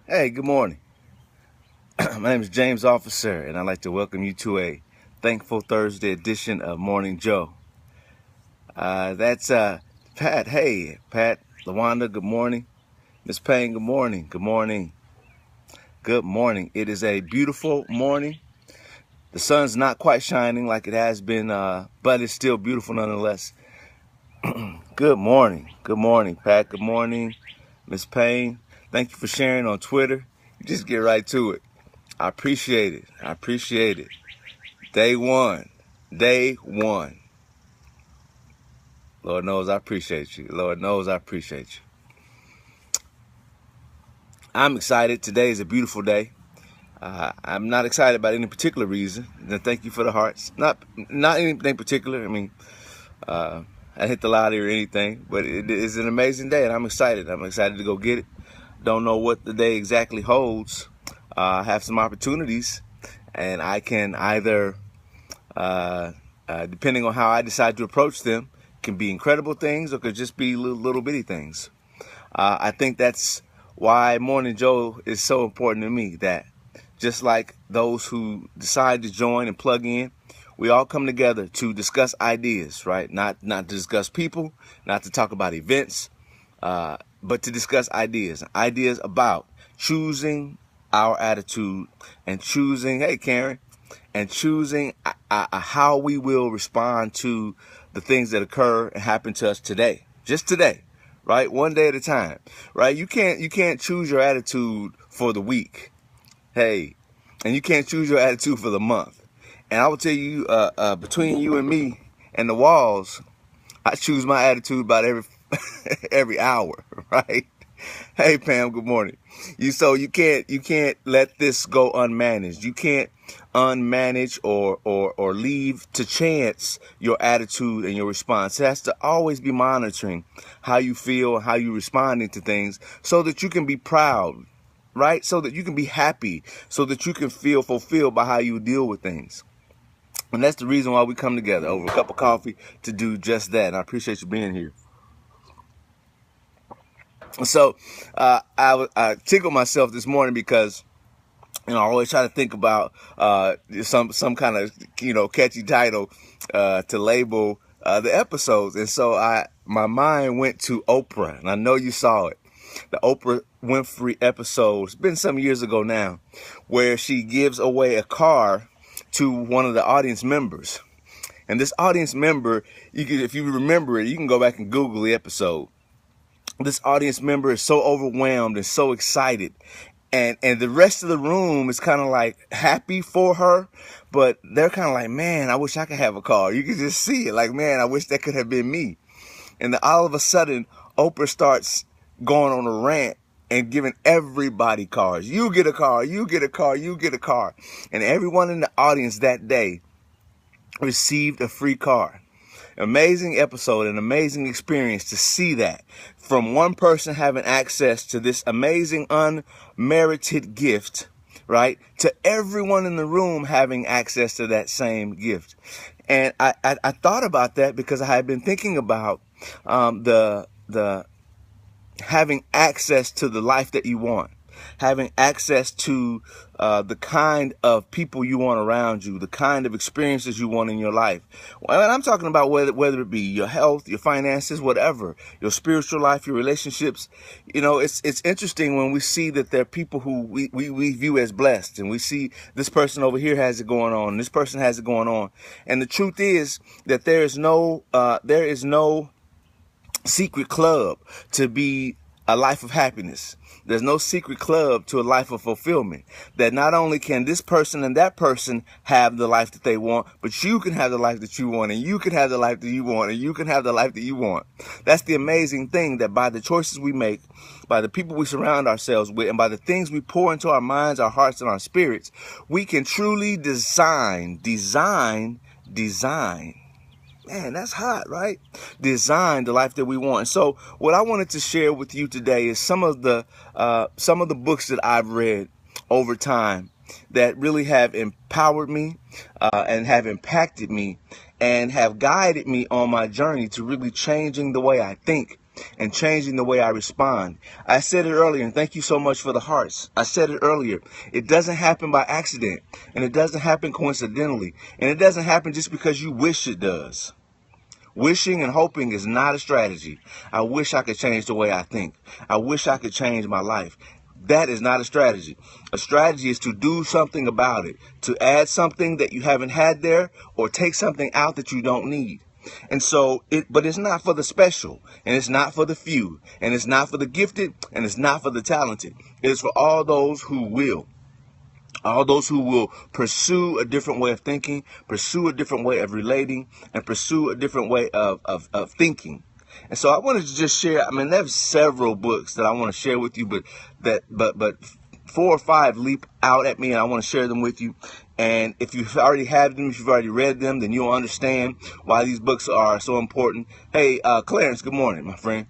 Hey, good morning. My name is James Officer, and I'd like to welcome you to a Thankful Thursday edition of Morning Joe. That's Pat. Hey, Pat, LaWanda, good morning. Miss Payne, good morning. Good morning. Good morning. It is a beautiful morning. The sun's not quite shining like it has been, but it's still beautiful nonetheless. Good morning. Good morning, Pat. Good morning, Miss Payne. Thank you for sharing on Twitter. You just get right to it. I appreciate it. I appreciate it. Day one. Day one. Lord knows I appreciate you. Lord knows I appreciate you. I'm excited. Today is a beautiful day. I'm not excited about any particular reason. And thank you for the hearts. Not anything particular. I mean, I hit the lottery or anything, but it is an amazing day, and I'm excited. I'm excited to go get it. Don't know what the day exactly holds. I have some opportunities, and I can either, depending on how I decide to approach them, can be incredible things or could just be little bitty things. I think that's why Morning Joe is so important to me, that just like those who decide to join and plug in, we all come together to discuss ideas, right? Not to discuss people, not to talk about events, but to discuss ideas about choosing our attitude and choosing, hey Karen, and choosing how we will respond to the things that occur and happen to us today, just today, right? One day at a time, right? You can't choose your attitude for the week, hey, and you can't choose your attitude for the month. And I will tell you, between you and me and the walls, I choose my attitude about every every hour, right? Hey Pam, good morning. You can't let this go unmanaged. You can't unmanage or leave to chance your attitude and your response. It has to always be monitoring how you feel, how you responding to things, so that you can be proud, right? So that you can be happy, so that you can feel fulfilled by how you deal with things. And that's the reason why we come together over a cup of coffee to do just that. And I appreciate you being here. So I tickled myself this morning because I always try to think about some kind of catchy title to label the episodes, and so my mind went to Oprah, and I know you saw it. The Oprah Winfrey episode. It's been some years ago now, where she gives away a car to one of the audience members, and this audience member, if you remember it, you can go back and Google the episode. This audience member is so overwhelmed and so excited, and the rest of the room is kind of like happy for her, but they're kind of like, man, I wish I could have a car. You can just see it, like, man, I wish that could have been me. And then all of a sudden, Oprah starts going on a rant and giving everybody cars. You get a car, you get a car, you get a car. And everyone in the audience that day received a free car. Amazing episode, an amazing experience to see that from one person having access to this amazing unmerited gift, right, to everyone in the room having access to that same gift. And I thought about that because I had been thinking about the having access to the life that you want, having access to the kind of people you want around you, the kind of experiences you want in your life. And I'm talking about whether it be your health, your finances, whatever, your spiritual life, your relationships. It's interesting when we see that there are people who we view as blessed, and we see this person over here has it going on, this person has it going on. And the truth is that there is no secret club to be a life of happiness. There's no secret club to a life of fulfillment. That not only can this person and that person have the life that they want, but you can have the life that you want, and you can have the life that you want, and you can have the life that you want. That's the amazing thing, that by the choices we make, by the people we surround ourselves with, and by the things we pour into our minds, our hearts, and our spirits, we can truly design. Man, that's hot, right? Design the life that we want. And so what I wanted to share with you today is some of the books that I've read over time that really have empowered me and have impacted me and have guided me on my journey to really changing the way I think and changing the way I respond. I said it earlier, and thank you so much for the hearts. I said it earlier. It doesn't happen by accident, and it doesn't happen coincidentally, and it doesn't happen just because you wish it does. Wishing and hoping is not a strategy. I wish I could change the way I think. I wish I could change my life. That is not a strategy. A strategy is to do something about it, to add something that you haven't had there, or take something out that you don't need. And so, but it's not for the special, and it's not for the few, and it's not for the gifted, and it's not for the talented. It is for all those who will. All those who will pursue a different way of thinking, pursue a different way of relating, and pursue a different way of thinking. And so I wanted to just share, I mean, there's several books that I want to share with you, but 4 or 5 leap out at me, and I want to share them with you. And if you've already had them, if you've already read them, then you'll understand why these books are so important. Hey, Clarence, good morning, my friend.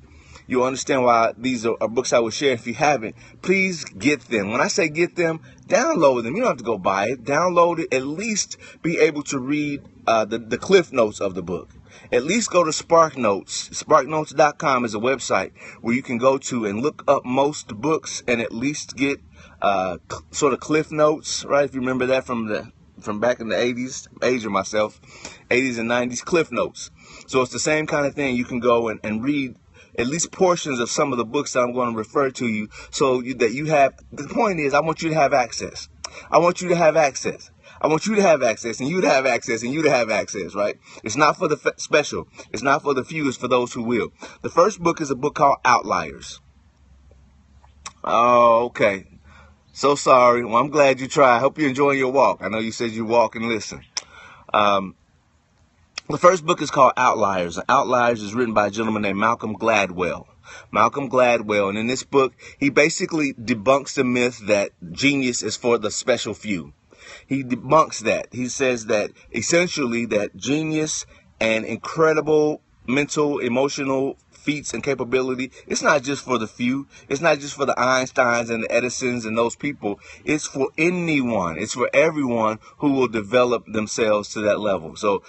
You'll understand why these are books I would share. If you haven't, please get them. When I say get them, download them. You don't have to go buy it. Download it. At least be able to read the cliff notes of the book. At least go to SparkNotes. SparkNotes.com is a website where you can go to and look up most books and at least get sort of cliff notes, right? If you remember that from back in the 80s, aging myself, 80s and 90s, cliff notes. So it's the same kind of thing. You can go and read at least portions of some of the books that I'm going to refer to you, so that you have, the point is, I want you to have access. I want you to have access. I want you to have access, and you to have access, and you to have access, right? It's not for the special. It's not for the few. It's for those who will. The first book is a book called Outliers. Oh, okay. So sorry. Well, I'm glad you tried. I hope you're enjoying your walk. I know you said you walk and listen. The first book is called Outliers. Outliers is written by a gentleman named Malcolm Gladwell. Malcolm Gladwell. And in this book, he basically debunks the myth that genius is for the special few. He debunks that. He says that essentially that genius and incredible mental, emotional feats and capability, it's not just for the few. It's not just for the Einsteins and the Edisons and those people. It's for anyone. It's for everyone who will develop themselves to that level. So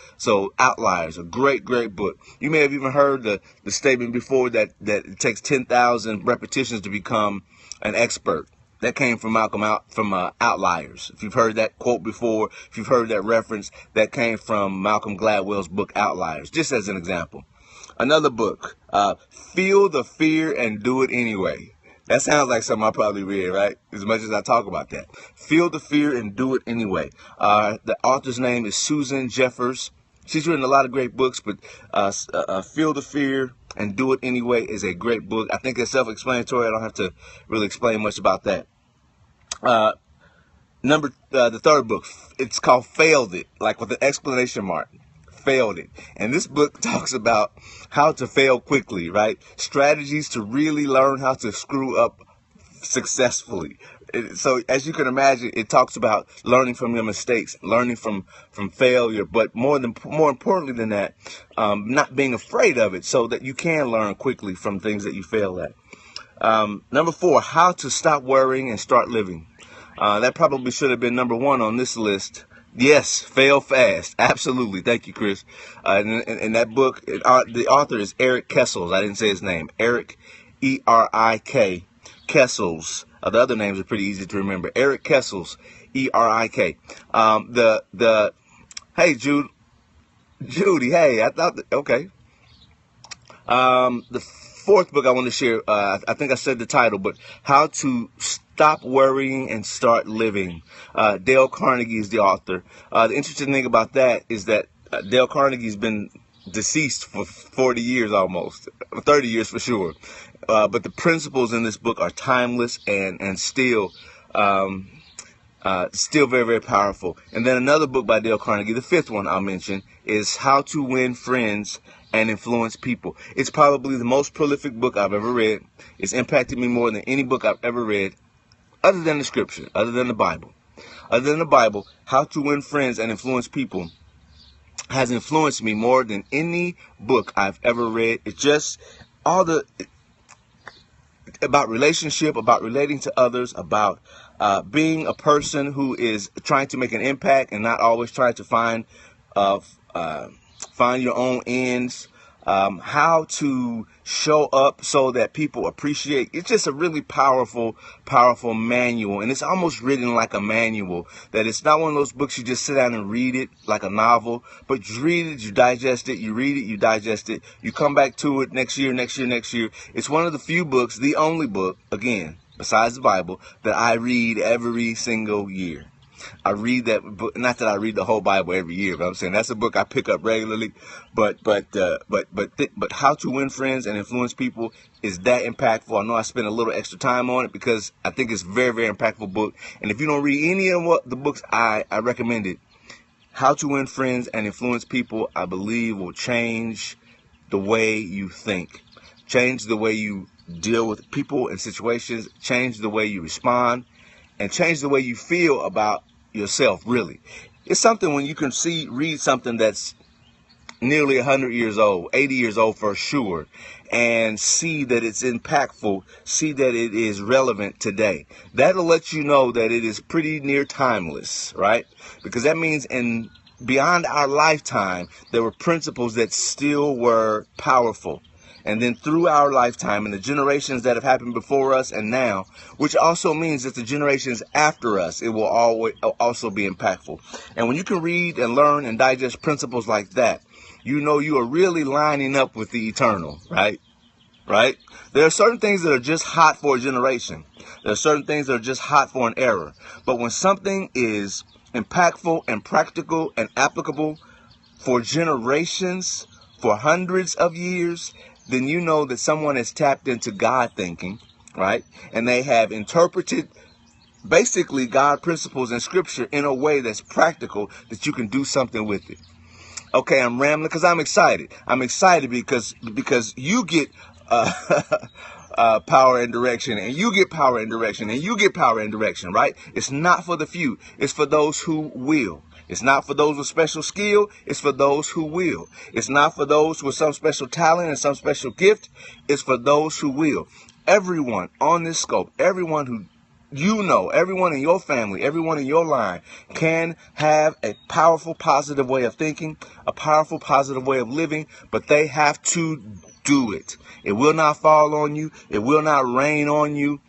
Outliers, a great book. You may have even heard the statement before that it takes 10,000 repetitions to become an expert. That came from Outliers. If you've heard that quote before, if you've heard that reference, that came from Malcolm Gladwell's book Outliers, just as an example. Another book, Feel the Fear and Do It Anyway. That sounds like something I probably read, right? As much as I talk about that. Feel the Fear and Do It Anyway. The author's name is Susan Jeffers. She's written a lot of great books, but Feel the Fear and Do It Anyway is a great book. I think it's self-explanatory. I don't have to really explain much about that. The third book, it's called Failed It, like with an exclamation mark. Failed It. And this book talks about how to fail quickly, right? Strategies to really learn how to screw up successfully. So as you can imagine, it talks about learning from your mistakes, learning from failure, but more importantly than that, not being afraid of it, so that you can learn quickly from things that you fail at. Number 4, how to stop worrying and start living. That probably should have been number 1 on this list. Yes, fail fast. Absolutely. Thank you, Chris. In that book, the author is Eric Kessels. I didn't say his name. Eric, E-R-I-K, Kessels. The other names are pretty easy to remember. Eric Kessels, E-R-I-K. Hey, Judy, hey, I thought, okay. The fourth book I want to share, I think I said the title, but How to Stop Worrying and Start Living. Dale Carnegie is the author. The interesting thing about that is that Dale Carnegie's been deceased for 40 years almost, 30 years for sure. But the principles in this book are timeless and still very, very powerful. And then another book by Dale Carnegie, the fifth one I'll mention, is How to Win Friends and Influence People. It's probably the most prolific book I've ever read. It's impacted me more than any book I've ever read, other than the scripture, other than the Bible. Other than the Bible, How to Win Friends and Influence People has influenced me more than any book I've ever read. It's just about relationship, about relating to others, about being a person who is trying to make an impact and not always trying to find your own ends. how to show up so that people appreciate. It's just a really powerful manual, and it's almost written like a manual. That it's not one of those books you just sit down and read it like a novel, but you read it, you digest it, you read it, you digest it, you come back to it next year. It's one of the few books, the only book, again, besides the Bible, that I read every single year. I read that book, not that I read the whole Bible every year, but I'm saying that's a book I pick up regularly. But How to Win Friends and Influence People is that impactful. I know I spent a little extra time on it because I think it's a very, very impactful book. And if you don't read any of the books I recommend it, How to Win Friends and Influence People, I believe will change the way you think, change the way you deal with people and situations, change the way you respond, and change the way you feel about yourself, really. It's something when you can read something that's nearly 100 years old, 80 years old for sure, and see that it's impactful, see that it is relevant today. That'll let you know that it is pretty near timeless, right? Because that means beyond our lifetime, there were principles that still were powerful. And then through our lifetime and the generations that have happened before us and now, which also means that the generations after us, it will always also be impactful. And when you can read and learn and digest principles like that, you know you are really lining up with the eternal, right? Right? There are certain things that are just hot for a generation. There are certain things that are just hot for an era. But when something is impactful and practical and applicable for generations, for hundreds of years, then you know that someone has tapped into God thinking, right? And they have interpreted basically God principles in Scripture in a way that's practical, that you can do something with it. Okay, I'm rambling because I'm excited. I'm excited because you get power and direction, and you get power and direction, and you get power and direction, right? It's not for the few. It's for those who will. It's not for those with special skill. It's for those who will. It's not for those with some special talent and some special gift. It's for those who will. Everyone on this scope, everyone who everyone in your family, everyone in your line can have a powerful, positive way of thinking, a powerful, positive way of living, but they have to do it. It will not fall on you. It will not rain on you.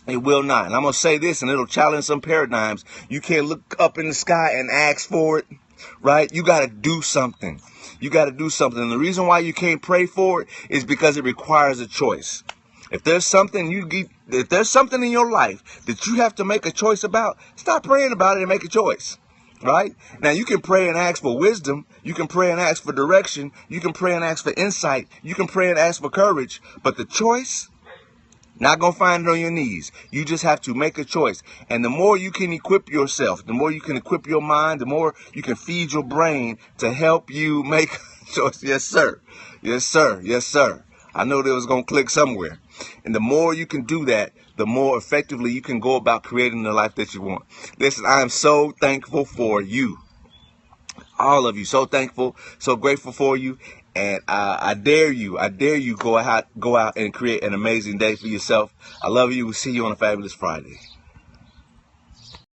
It will not. And I'm going to say this, and it'll challenge some paradigms. You can't look up in the sky and ask for it, right? You got to do something. You got to do something. And the reason why you can't pray for it is because it requires a choice. If there's something in your life that you have to make a choice about, stop praying about it and make a choice. Right? Now, you can pray and ask for wisdom. You can pray and ask for direction. You can pray and ask for insight. You can pray and ask for courage. But the choice, not going to find it on your knees. You just have to make a choice. And the more you can equip yourself, the more you can equip your mind, the more you can feed your brain to help you make a choice. Yes, sir. Yes, sir. Yes, sir. I know that was going to click somewhere. And the more you can do that, the more effectively you can go about creating the life that you want. Listen, I am so thankful for you. All of you. So thankful, so grateful for you. And I dare you go out and create an amazing day for yourself. I love you. We'll see you on a fabulous Friday.